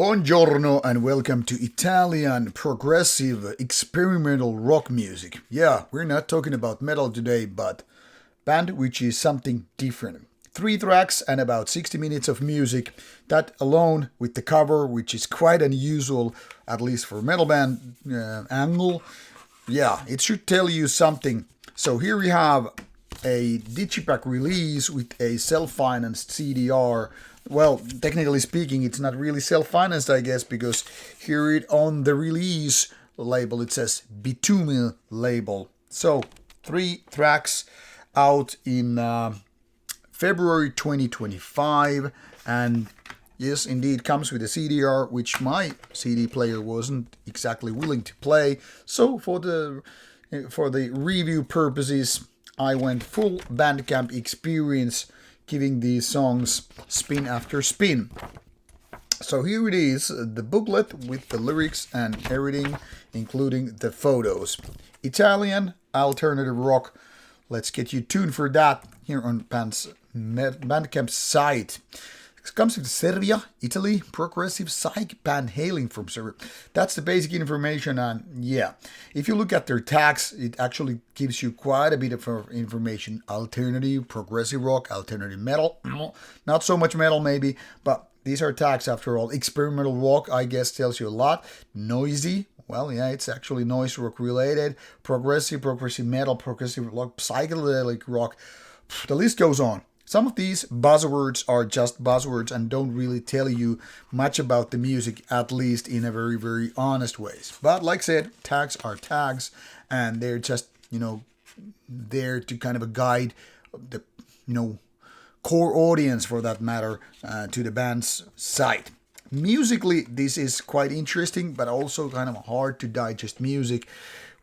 Buongiorno and welcome to Italian progressive experimental rock music. Yeah, we're not talking about metal today, but band which is something different. 3 tracks and about 60 minutes of music. That alone with the cover, which is quite unusual, at least for metal band angle. Yeah, it should tell you something. So here we have a digipack release with a self-financed CDR. Well, technically speaking, it's not really self-financed, I guess, because here it on the release label it says Bitume label. So 3 tracks out in February 2025, and yes, indeed comes with a CDR, which my CD player wasn't exactly willing to play. So for the review purposes, I went full Bandcamp experience, giving these songs spin after spin. So here it is, the booklet with the lyrics and everything, including the photos. Italian alternative rock. Let's get you tuned for that here on Bandcamp site. It comes with Serbia, Italy, progressive psych band hailing from Serbia. That's the basic information, and yeah, if you look at their tags, it actually gives you quite a bit of information. Alternative, progressive rock, alternative metal, not so much metal maybe, but these are tags after all. Experimental rock, I guess, tells you a lot. Noisy, well, yeah, it's actually noise rock related. Progressive metal, progressive rock, psychedelic rock. The list goes on. Some of these buzzwords are just buzzwords and don't really tell you much about the music, at least in a very, very honest ways. But like I said, tags are tags, and they're just, there to kind of guide the, core audience for that matter to the band's site. Musically, this is quite interesting, but also kind of hard to digest music,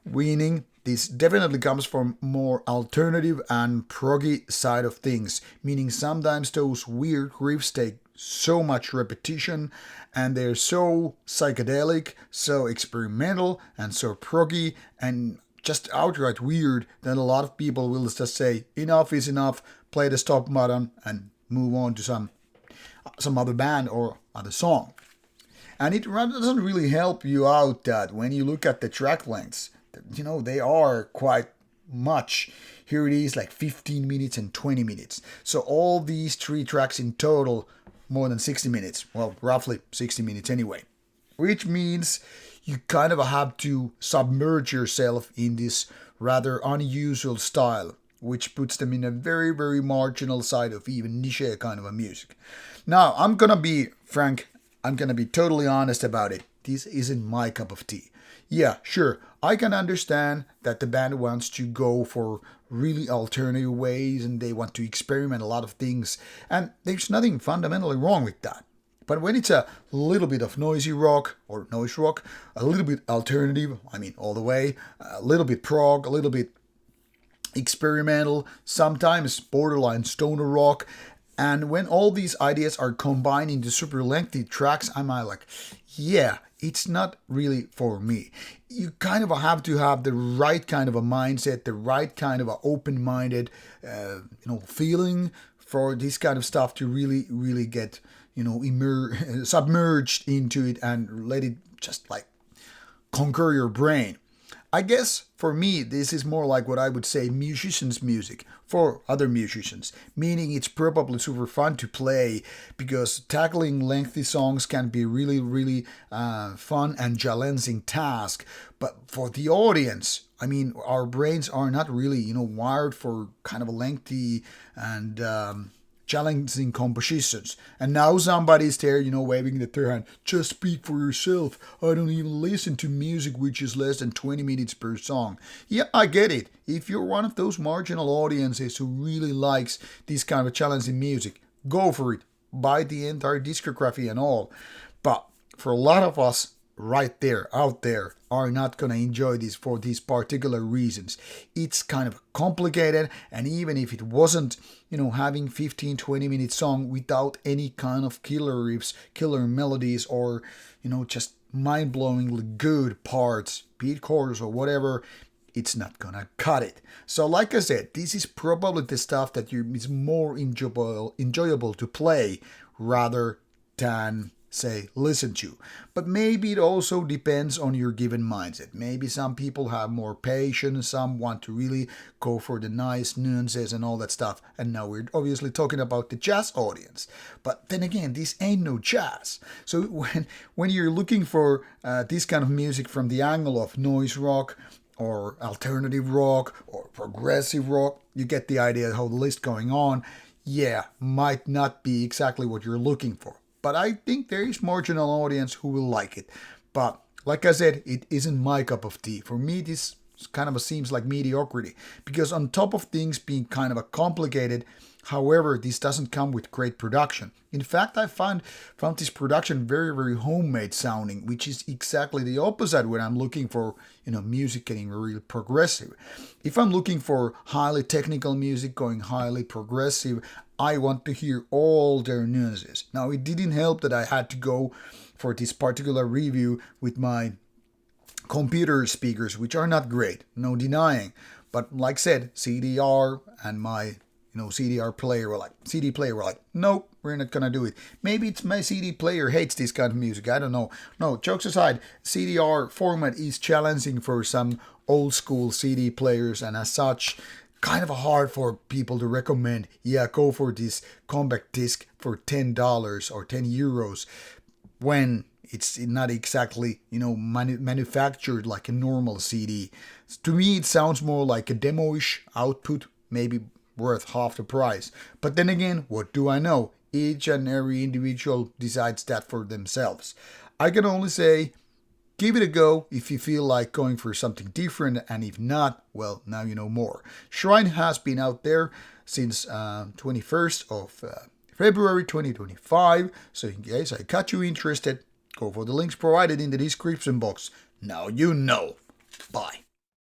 meaning this definitely comes from more alternative and proggy side of things, meaning sometimes those weird riffs take so much repetition and they're so psychedelic, so experimental, and so proggy and just outright weird that a lot of people will just say, enough is enough, play the stop button and move on to some other band or other song. And it doesn't really help you out that when you look at the track lengths, they are quite much. Here it is like 15 minutes and 20 minutes. So all these 3 tracks in total, more than 60 minutes. Well, roughly 60 minutes anyway. Which means you kind of have to submerge yourself in this rather unusual style, which puts them in a very, very marginal side of even niche kind of a music. Now, I'm going to be frank. I'm going to be totally honest about it. This isn't my cup of tea. Yeah, sure, I can understand that the band wants to go for really alternative ways and they want to experiment a lot of things, and there's nothing fundamentally wrong with that. But when it's a little bit of noisy rock or noise rock, a little bit alternative, all the way, a little bit prog, a little bit experimental, sometimes borderline stoner rock, and when all these ideas are combined into super lengthy tracks, I'm like, yeah, it's not really for me. You kind of have to have the right kind of a mindset, the right kind of a open-minded, feeling for this kind of stuff to really, really get, submerged into it and let it just like conquer your brain. I guess for me, this is more like what I would say musicians' music for other musicians, meaning it's probably super fun to play because tackling lengthy songs can be really, really fun and challenging task. But for the audience, our brains are not really, wired for kind of a lengthy and challenging compositions. And now somebody's there, waving their hand. Just speak for yourself. I don't even listen to music which is less than 20 minutes per song. Yeah, I get it. If you're one of those marginal audiences who really likes this kind of challenging music, go for it. Buy the entire discography and all. But for a lot of us right there, out there, are not going to enjoy this for these particular reasons. It's kind of complicated, and even if it wasn't, having 15-20 minute song without any kind of killer riffs, killer melodies, or, just mind-blowingly good parts, beat chords or whatever, it's not gonna cut it. So like I said, this is probably the stuff that is more enjoyable to play rather than say listen to. But maybe it also depends on your given mindset. Maybe some people have more patience, some want to really go for the nice nuances and all that stuff. And now we're obviously talking about the jazz audience. But then again, this ain't no jazz. So when you're looking for this kind of music from the angle of noise rock or alternative rock or progressive rock, you get the idea how the list going on. Yeah, might not be exactly what you're looking for. But I think there is marginal audience who will like it. But like I said, it isn't my cup of tea. For me, this kind of seems like mediocrity. Because on top of things being kind of a complicated, however, this doesn't come with great production. In fact, I found this production very, very homemade sounding, which is exactly the opposite when I'm looking for, music getting really progressive. If I'm looking for highly technical music going highly progressive, I want to hear all their nuances. Now, it didn't help that I had to go for this particular review with my computer speakers, which are not great, no denying. But like I said, CDR and my CDR player were like, CD player were like, nope, we're not gonna do it. Maybe it's my CD player hates this kind of music. I don't know. No, jokes aside, CDR format is challenging for some old school CD players, and as such, kind of hard for people to recommend. Yeah, go for this compact disc for $10 or €10 when it's not exactly manufactured like a normal CD. To me, it sounds more like a demo-ish output, maybe worth half the price. But then again, what do I know? Each and every individual decides that for themselves. I can only say, give it a go if you feel like going for something different, and if not, well, now you know more. Shrine has been out there since 21st of February 2025, so in case I got you interested, go for the links provided in the description box. Now you know. Bye.